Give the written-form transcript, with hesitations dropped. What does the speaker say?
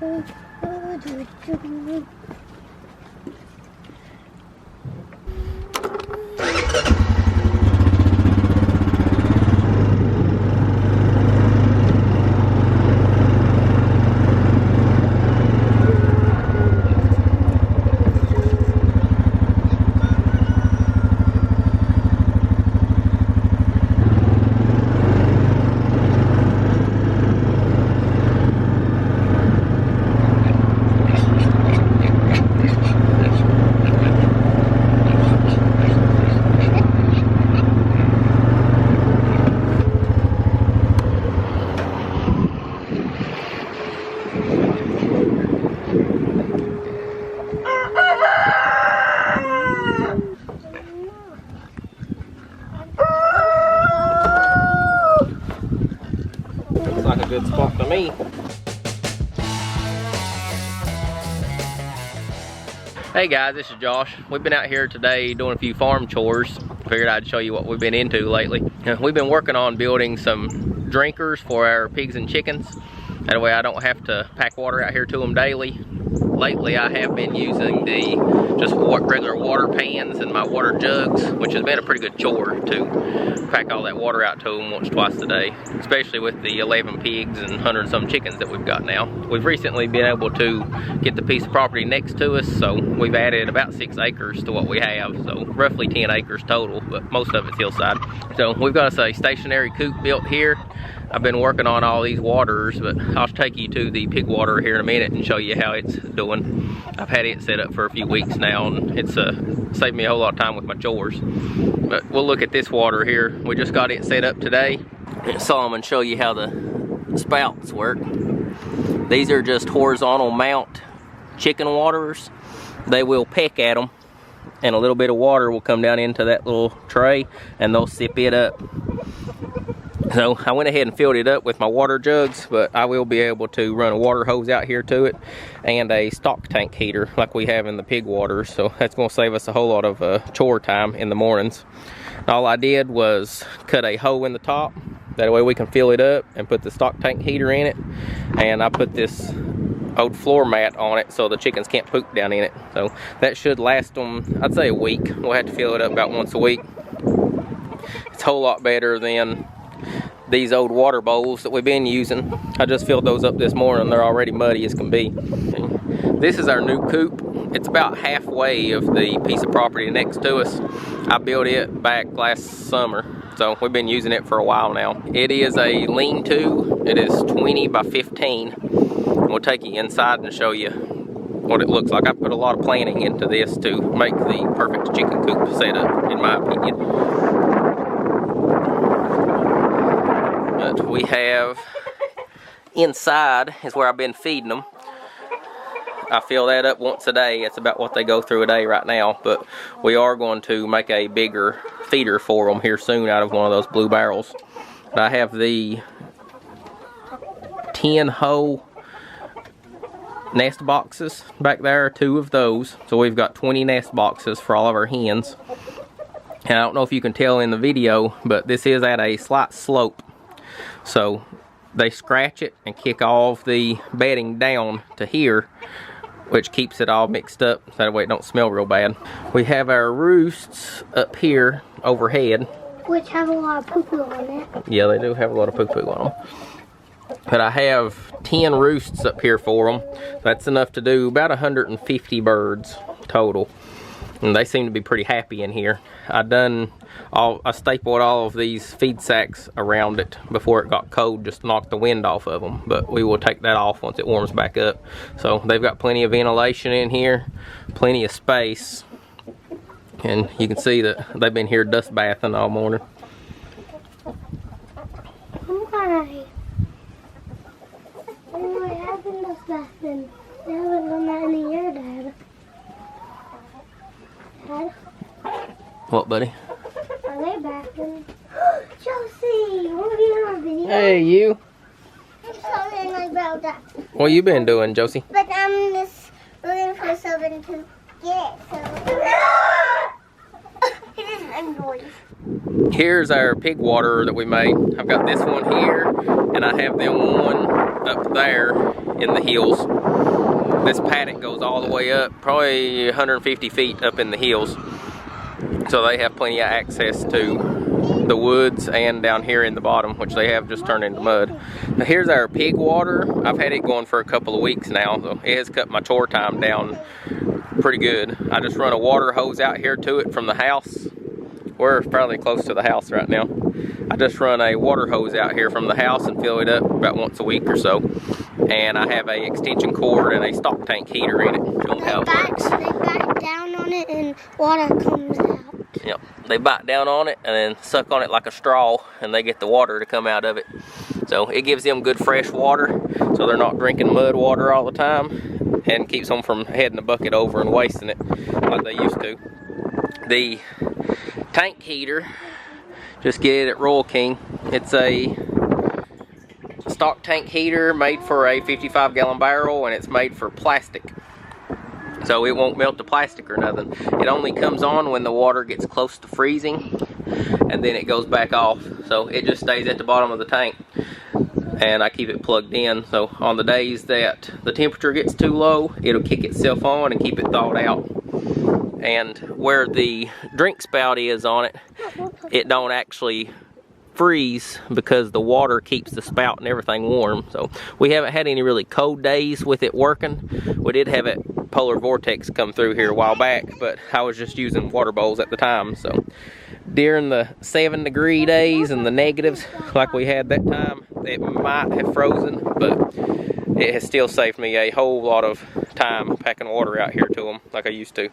Looks like a good spot to me. Hey guys, this is Josh. We've been out here today doing a few farm chores. Figured I'd show you what we've been into lately. We've been working on building some drinkers for our pigs and chickens. That way I don't have to pack water out here to them daily. Lately I have been using the just regular water pans and my water jugs, which has been a pretty good chore to pack all that water out to them once, twice a day, especially with the 11 pigs and 100 and some chickens that we've got now. We've recently been able to get the piece of property next to us, so we've added about 6 acres to what we have, so roughly 10 acres total, but most of it's hillside. So we've got us a stationary coop built here. I've been working on all these waters, but I'll take you to the pig water here in a minute and show you how it's doing. I've had it set up for a few weeks now, and it's saved me a whole lot of time with my chores. But we'll look at this water here. We just got it set up today. Solomon show you how the spouts work. These are just horizontal mount chicken waterers. They will peck at them, and a little bit of water will come down into that little tray, and they'll sip it up. So I went ahead and filled it up with my water jugs, but I will be able to run a water hose out here to it and a stock tank heater like we have in the pig water. So that's going to save us a whole lot of chore time in the mornings. All I did was cut a hole in the top. That way we can fill it up and put the stock tank heater in it. And I put this old floor mat on it so the chickens can't poop down in it. So that should last them, I'd say, a week. We'll have to fill it up about once a week. It's a whole lot better than these old water bowls that we've been using. I just filled those up this morning. They're already muddy as can be. This is our new coop. It's about halfway of the piece of property next to us. I built it back last summer, so we've been using it for a while now. It is a lean-to. It is 20 by 15. We'll take you inside and show you what it looks like. I put a lot of planning into this to make the perfect chicken coop setup, in my opinion. But we have inside is where I've been feeding them. I fill that up once a day. That's about what they go through a day right now, but we are going to make a bigger feeder for them here soon out of one of those blue barrels. But I have the 10 hole nest boxes back there, 2 of those. So we've got 20 nest boxes for all of our hens. And I don't know if you can tell in the video, but this is at a slight slope. So they scratch it and kick all of the bedding down to here, which keeps it all mixed up, so that way it don't smell real bad. We have our roosts up here overhead. Which have a lot of poo-poo on it. Yeah, they do have a lot of poo-poo on them. But I have 10 roosts up here for them. That's enough to do about 150 birds total. And they seem to be pretty happy in here. I stapled all of these feed sacks around it before it got cold, just to knock the wind off of them. But we will take that off once it warms back up. So they've got plenty of ventilation in here, plenty of space. And you can see that they've been here dust bathing all morning. Why? I haven't dust bathing. I haven't done that in a year, Dad. Dad? What, buddy? Are they bathing? Josie, what are you on a video? Hey, you. I'm something about that. What you been doing, Josie? But I'm just looking for something to get. So it is a noise. Here's our pig water that we made. I've got this one here, and I have them one up there in the hills. This paddock goes all the way up, probably 150 feet up in the hills. So they have plenty of access to the woods and down here in the bottom, which they have just turned into mud. Now here's our pig water. I've had it going for a couple of weeks now, so it has cut my chore time down pretty good. I just run a water hose out here to it from the house. We're fairly close to the house right now. I just run a water hose out here from the house and fill it up about once a week or so. And I have a extension cord and a stock tank heater in it. Show them how it works. They bite down on it and water comes out. Yep, they bite down on it and then suck on it like a straw, and they get the water to come out of it. So it gives them good fresh water, so they're not drinking mud water all the time, and keeps them from heading the bucket over and wasting it like they used to. The tank heater, just get it at Royal King. It's a stock tank heater made for a 55-gallon barrel, and it's made for plastic. So it won't melt the plastic or nothing. It only comes on when the water gets close to freezing, and then it goes back off. So it just stays at the bottom of the tank, and I keep it plugged in. So on the days that the temperature gets too low, it'll kick itself on and keep it thawed out. And where the drink spout is on it, it don't actually freeze because the water keeps the spout and everything warm. So we haven't had any really cold days with it working. We did have it polar vortex come through here a while back, but I was just using water bowls at the time. So during the 7-degree days and the negatives like we had that time, it might have frozen, but it has still saved me a whole lot of time packing water out here to them like I used to.